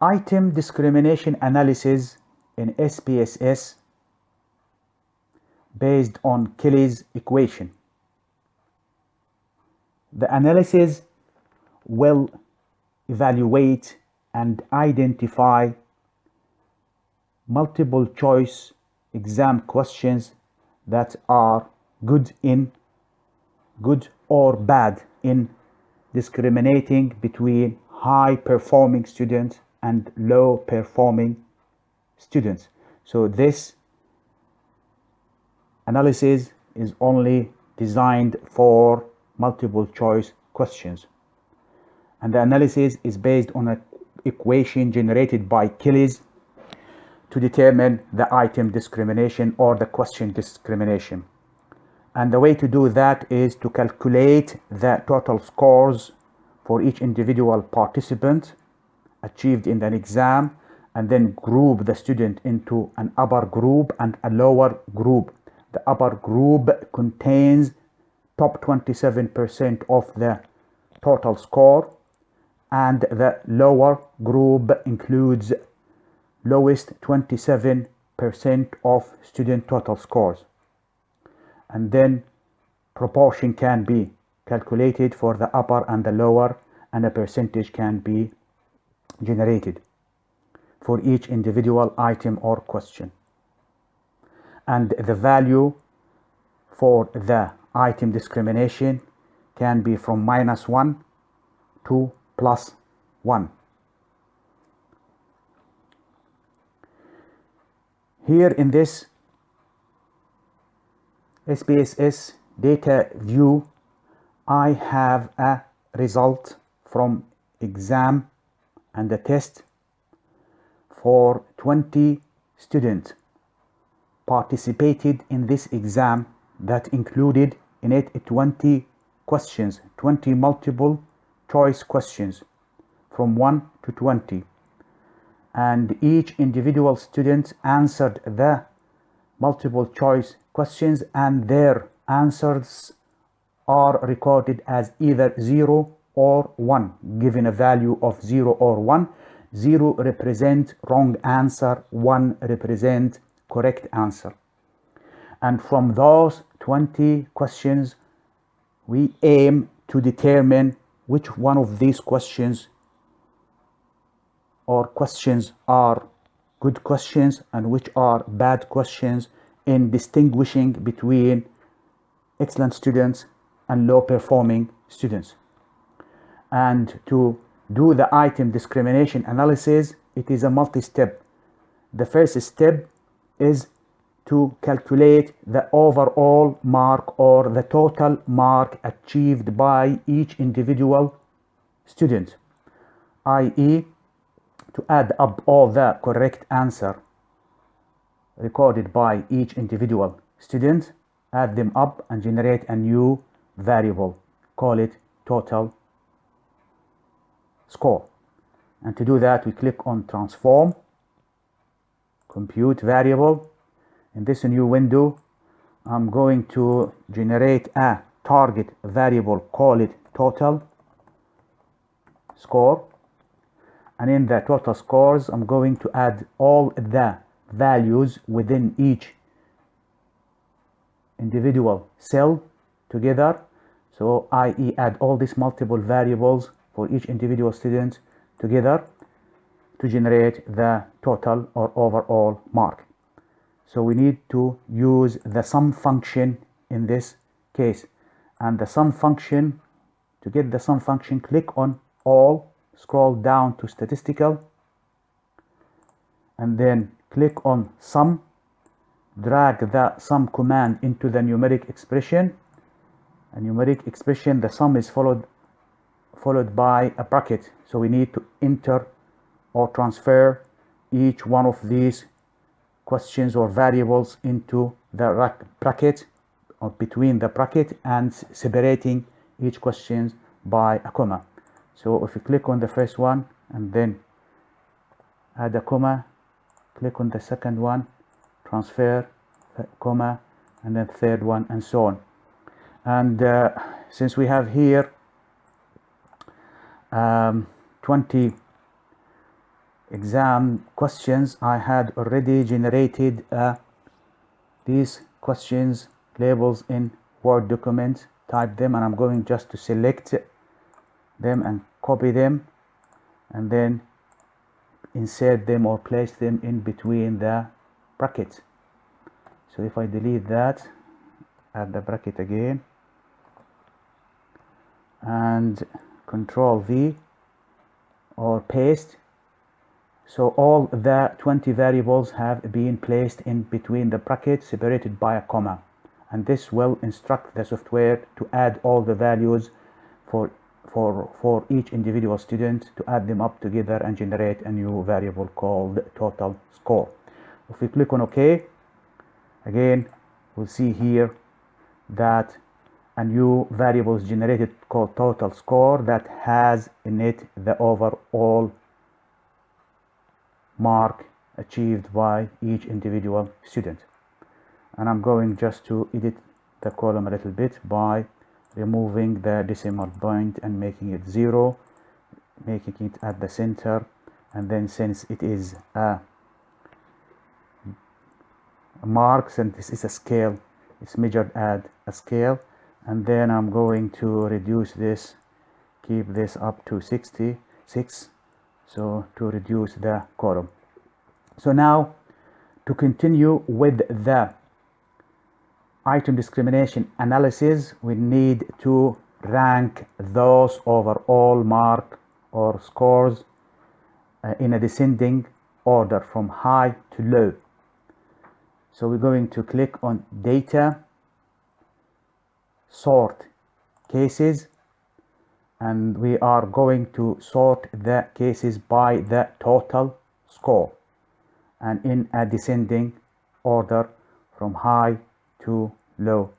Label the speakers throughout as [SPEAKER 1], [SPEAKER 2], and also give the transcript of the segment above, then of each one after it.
[SPEAKER 1] Item discrimination analysis in SPSS based on Kelley's equation. The analysis will evaluate and identify multiple choice exam questions that are good or bad in discriminating between high performing students and low performing students. So this analysis is only designed for multiple choice questions, and the analysis is based on an equation generated by Kelley's to determine the item discrimination or the question discrimination. And the way to do that is to calculate the total scores for each individual participant achieved in an exam, and then group the student into an upper group and a lower group. The upper group contains top 27% of the total score, and the lower group includes lowest 27% of student total scores. And then proportion can be calculated for the upper and the lower, and a percentage can be generated for each individual item or question. And the value for the item discrimination can be from -1 to +1. Here in this SPSS data view, I have a result from exam and the test for 20 students participated in this exam that included in it 20 questions, 20 multiple choice questions from 1 to 20. And each individual student answered the multiple choice questions, and their answers are recorded as either 0 or 1, given a value of 0 or 1. 0 represents wrong answer, 1 represents correct answer. And from those 20 questions, we aim to determine which one of these questions are good questions and which are bad questions, in distinguishing between excellent students and low performing students. And to do the item discrimination analysis, it is a multi-step. The first step is to calculate the overall mark or the total mark achieved by each individual student, i.e. to add up all the correct answer recorded by each individual student, add them up and generate a new variable, call it total score. And to do that, we click on transform, compute variable. In this new window, I'm going to generate a target variable, call it total score. And in the total scores, I'm going to add all the values within each individual cell together. So i.e. add all these multiple variables for each individual student together to generate the total or overall mark. So we need to use the sum function in this case. And the sum function, to get the sum function, click on all, scroll down to statistical, and then click on sum, drag the sum command into the numeric expression. A numeric expression, the sum is followed by a bracket, so we need to enter or transfer each one of these questions or variables into the bracket, or between the bracket, and separating each question by a comma. So if you click on the first one and then add a comma, click on the second one, transfer, comma, and then third one, and so on. And since we have here 20 exam questions, I had already generated these questions labels in Word document, type them, and I'm going just to select them and copy them and then insert them or place them in between the brackets. So if I delete that, add the bracket again and Control V or paste. So all the 20 variables have been placed in between the brackets separated by a comma, and this will instruct the software to add all the values for each individual student, to add them up together and generate a new variable called total score. If we click on OK, again we'll see here that a new variable is generated called total score that has in it the overall mark achieved by each individual student. And I'm going just to edit the column a little bit by removing the decimal point and making it 0, making it at the center, and then since it is a mark, and this is a scale, it's measured at a scale, and then I'm going to reduce this, keep this up to 66, so to reduce the column. So now to continue with the item discrimination analysis, we need to rank those overall mark or scores in a descending order from high to low. So we're going to click on data, sort cases, and we are going to sort the cases by the total score and in a descending order from high to low.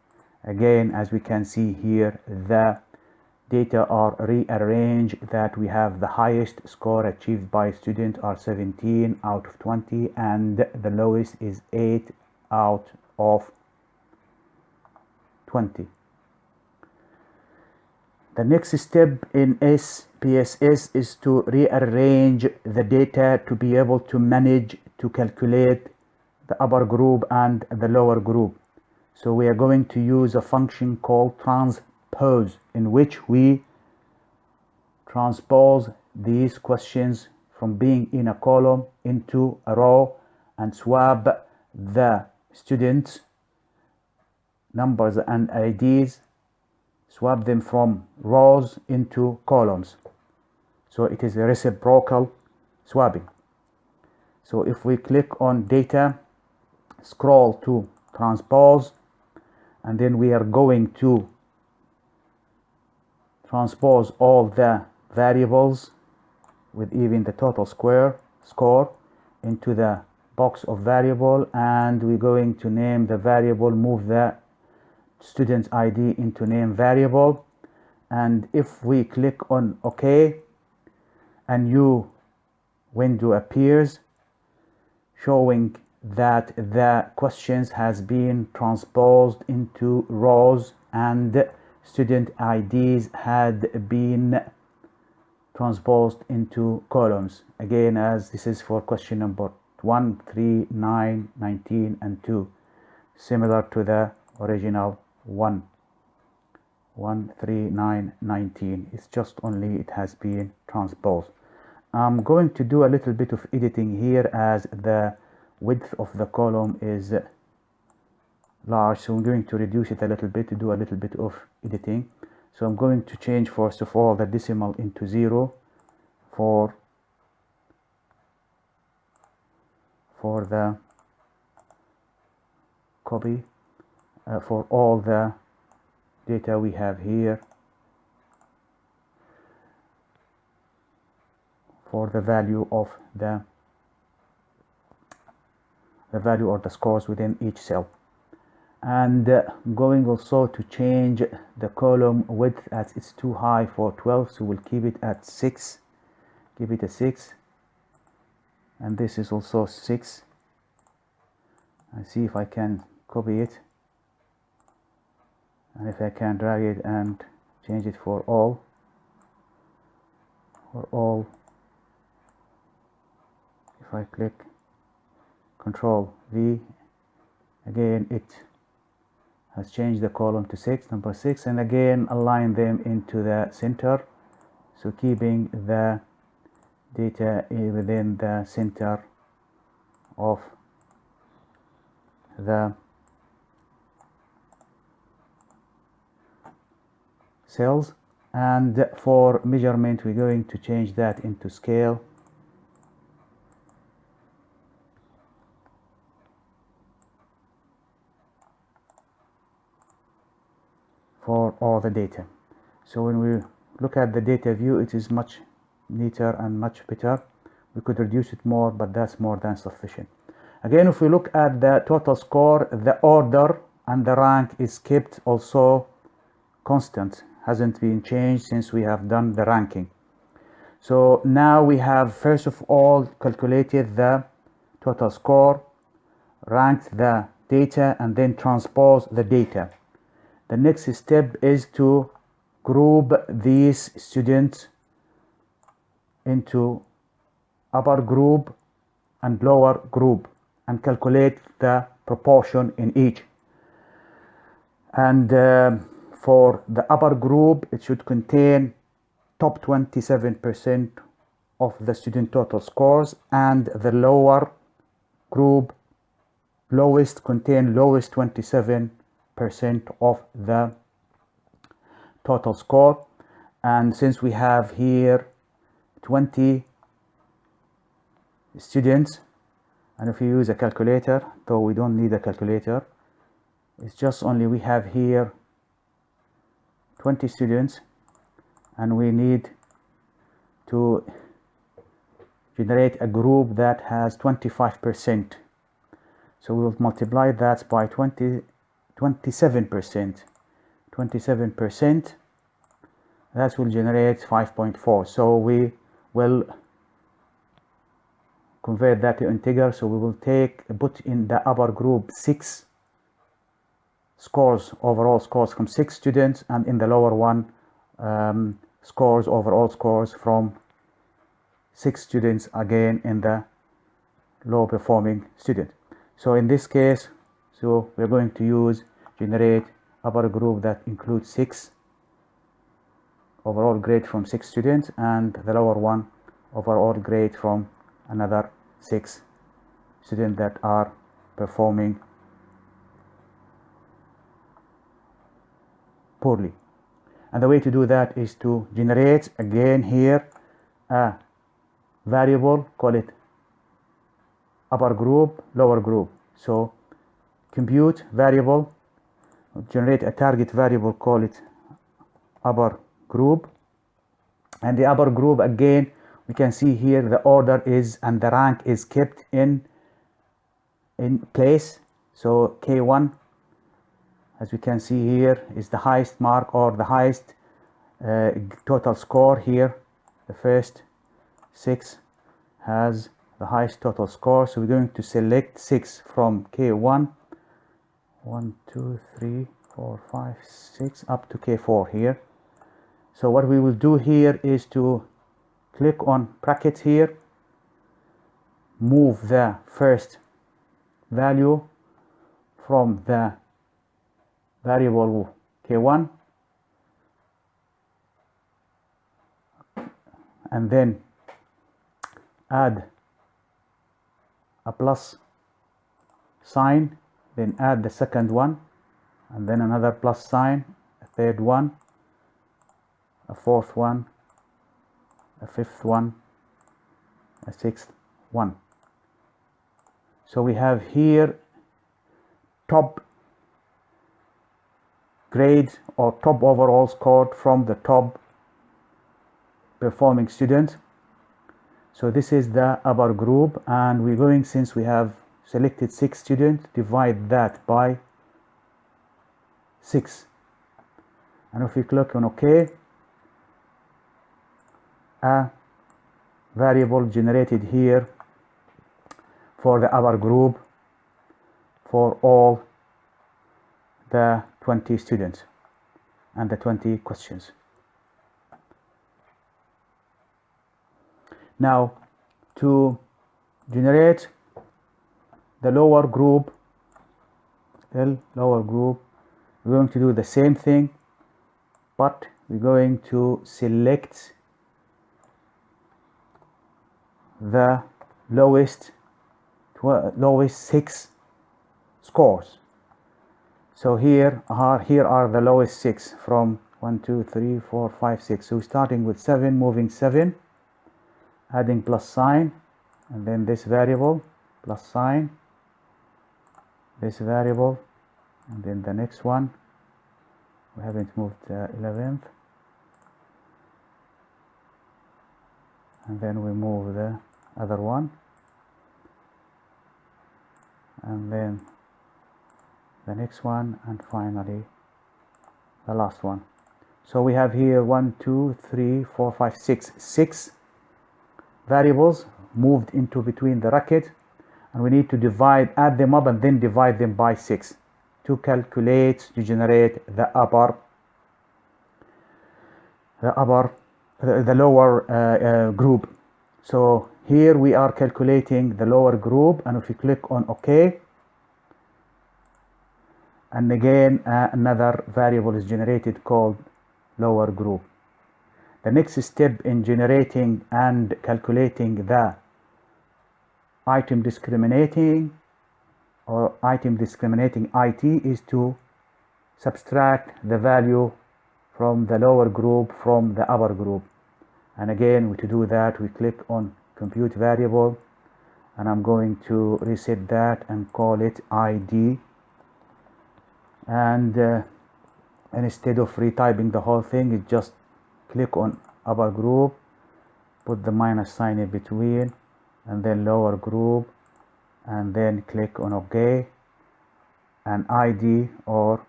[SPEAKER 1] Again, as we can see here, the data are rearranged that we have the highest score achieved by a student are 17 out of 20 and the lowest is 8 out of 20. The next step in SPSS is to rearrange the data to be able to manage to calculate the upper group and the lower group. So we are going to use a function called transpose, in which we transpose these questions from being in a column into a row and swap the students' numbers and IDs, swap them from rows into columns. So it is a reciprocal swapping. So if we click on data, scroll to transpose, and then we are going to transpose all the variables with even the total score into the box of variable, and we're going to name the variable, move the student's ID into name variable, and if we click on OK, a new window appears showing that the questions has been transposed into rows and student IDs had been transposed into columns. Again, as this is for question number 1, 3, 9, 19, and 2, similar to the original 1, 3, 9, 19. It's just only it has been transposed. I'm going to do a little bit of editing here as the width of the column is large, so I'm going to reduce it a little bit to do a little bit of editing. So I'm going to change first of all the decimal into 0 for the copy for all the data we have here, for the value of the value or the scores within each cell. And I'm going also to change the column width as it's too high for 12, so we'll keep it at 6, give it a 6, and this is also 6. and see if I can copy it, and if I can drag it and change it for all if I click Control V, again it has changed the column to 6, number 6, and again align them into the center, so keeping the data within the center of the cells. And for measurement, we're going to change that into scale. For all the data. So when we look at the data view, it is much neater and much better. We could reduce it more, but that's more than sufficient. Again, if we look at the total score, the order and the rank is kept also constant, hasn't been changed since we have done the ranking. So now we have first of all calculated the total score, ranked the data, and then transposed the data. The next step is to group these students into upper group and lower group and calculate the proportion in each. And for the upper group, it should contain top 27% of the student total scores, and the lower group lowest 27% of the total score. And since we have here 20 students, and if you use a calculator, though we don't need a calculator, it's just only we have here 20 students, and we need to generate a group that has 25%. So we will multiply that by 27%. 27%, that will generate 5.4. So we will convert that to integer. So we will put in the upper group 6 scores, overall scores from 6 students, and in the lower one overall scores from 6 students, again in the low performing student. So in this case, so we're going to generate upper group that includes 6 overall grade from 6 students, and the lower one overall grade from another 6 students that are performing poorly. And the way to do that is to generate again here a variable, call it upper group, lower group. So compute variable, generate a target variable, call it upper group, and the upper group, again we can see here the order is and the rank is kept in place. So K1, as we can see here, is the highest mark or the highest total score here. The first 6 has the highest total score, so we're going to select 6 from K1, 1, 2, 3, 4, 5, 6 up to K4 here. So what we will do here is to click on brackets here, move the first value from the variable K1, and then add a plus sign, then add the second one, and then another plus sign, a third one, a fourth one, a fifth one, a sixth one. So we have here top grade or top overall scored from the top performing student. So this is the upper group, and we're going, since we have selected 6 students, divide that by 6, and if we click on OK, a variable generated here for the upper group for all the 20 students and the 20 questions. Now, to generate the lower group, lower group. We're going to do the same thing, but we're going to select the lowest 6 scores. So here are the lowest 6 from 1, 2, 3, 4, 5, 6. So starting with 7, moving 7, adding plus sign, and then this variable, plus sign, this variable, and then the next one. We haven't moved the 11th. And then we move the other one. And then the next one, and finally the last one. So we have here 1, 2, 3, 4, 5, 6 variables moved into between the bracket, and we need to add them up and then divide them by 6 to calculate, to generate the lower group. So here we are calculating the lower group, and if you click on OK, and again another variable is generated called lower group. The next step in generating and calculating the item discriminating or item discriminating IT is to subtract the value from the lower group from the upper group. And again, to do that, we click on compute variable, and I'm going to reset that and call it ID. And instead of retyping the whole thing, you just click on upper group, put the minus sign in between, and then lower group, and then click on OK, and ID or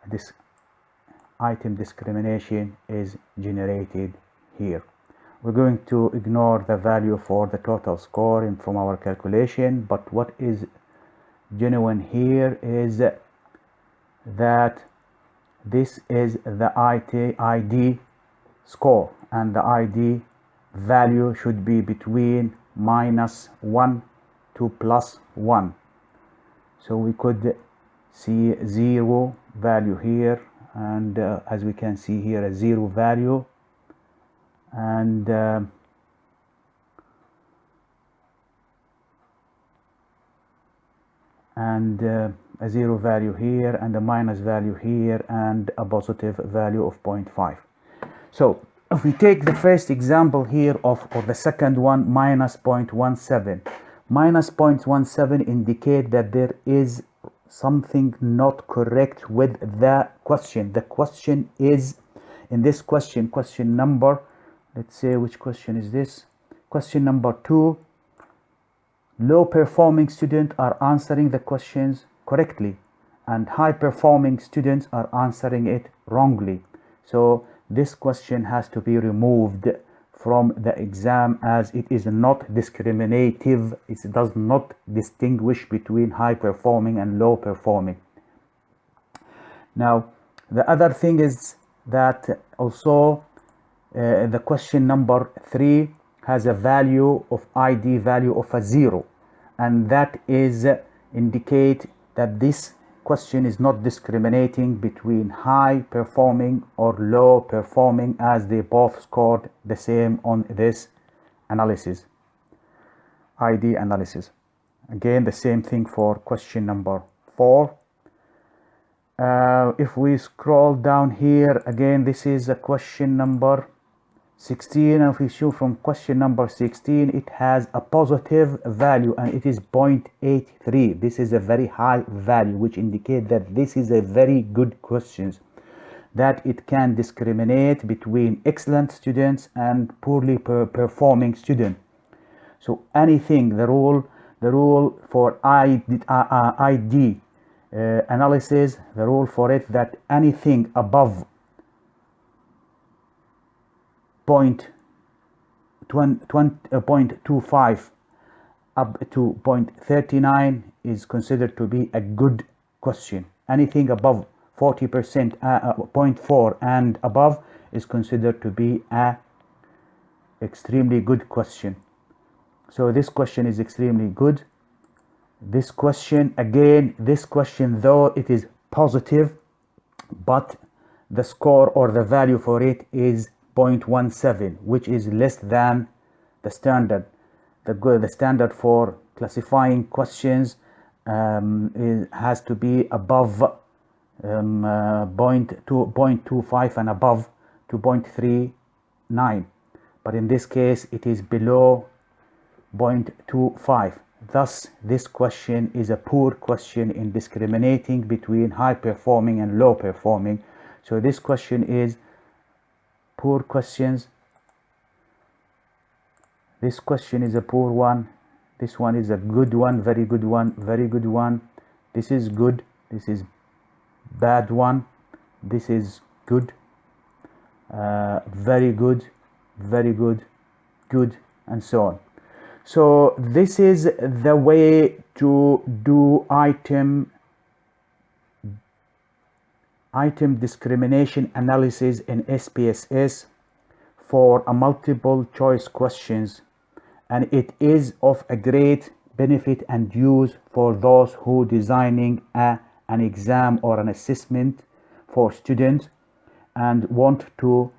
[SPEAKER 1] this item discrimination is generated here. We're going to ignore the value for the total score from our calculation, but what is genuine here is that this is the ID score, and the ID value should be between -1 to +1. So we could see 0 value here, and as we can see here, a 0 value, and a 0 value here, and a minus value here, and a positive value of 0.5. So if we take the first example here or the second one, -0.17. -0.17 indicate that there is something not correct with the question. The question is, in this question number, let's say, which question is this? Question number 2. Low performing students are answering the questions correctly, and high performing students are answering it wrongly. So this question has to be removed from the exam, as it is not discriminative. It does not distinguish between high performing and low performing. Now the other thing is that also the question number 3 has a value of ID value of a 0, and that is indicate that this question is not discriminating between high performing or low performing, as they both scored the same on this analysis, ID analysis. Again, the same thing for question number 4. If we scroll down here, again, this is a question number 16, and if we show from question number 16, it has a positive value, and it is 0.83. This is a very high value, which indicates that this is a very good question, that it can discriminate between excellent students and poorly performing students. So anything, the rule for ID analysis, the rule for it, that anything above 0.25 up to 0.39 is considered to be a good question. Anything above 40%, 0.4 and above is considered to be a extremely good question. So this question is extremely good. This question, again, this question, though it is positive, but the score or the value for it is 0.17, which is less than the standard. The standard for classifying questions has to be above 0.25 and above to 0.39, but in this case it is below 0.25. Thus, this question is a poor question in discriminating between high performing and low performing. So this question is poor questions. This question is a poor one. This one is a good one, very good one, very good one. This is good. This is bad one. This is good, very good, very good, good, and so on. So this is the way to do item discrimination analysis in SPSS for a multiple choice questions, and it is of a great benefit and use for those who designing an exam or an assessment for students and want to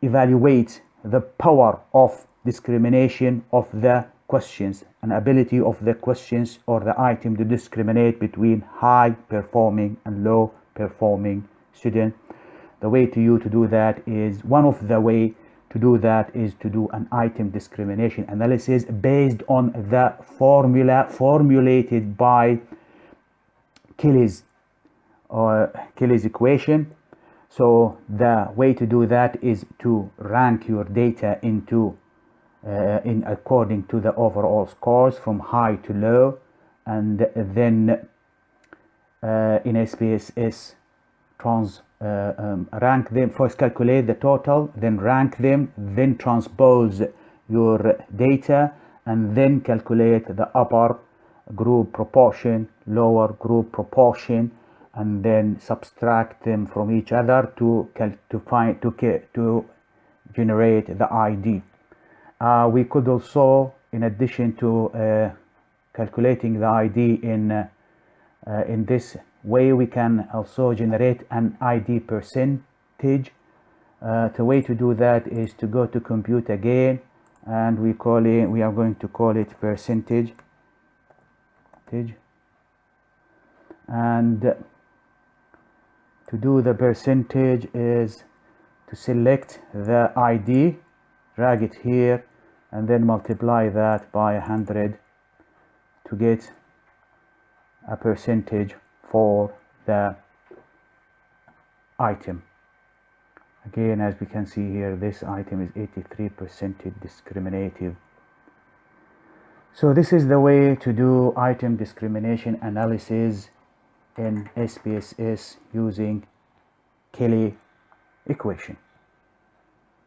[SPEAKER 1] evaluate the power of discrimination of the questions and ability of the questions or the item to discriminate between high performing and low performing students. The way to do that is, one of the way to do that is to do an item discrimination analysis based on the formula formulated by Kelley's equation. So the way to do that is to rank your data into in according to the overall scores from high to low, and then in SPSS rank them, first calculate the total, then rank them, then transpose your data, and then calculate the upper group proportion, lower group proportion, and then subtract them from each other to generate the ID. We could also, in addition to calculating the ID in this way, we can also generate an ID percentage. The way to do that is to go to compute again, and we are going to call it percentage. And to do the percentage is to select the ID, drag it here, and then multiply that by 100 to get a percentage for the item. Again, as we can see here, this item is 83% discriminative. So this is the way to do item discrimination analysis in SPSS using Kelley equation.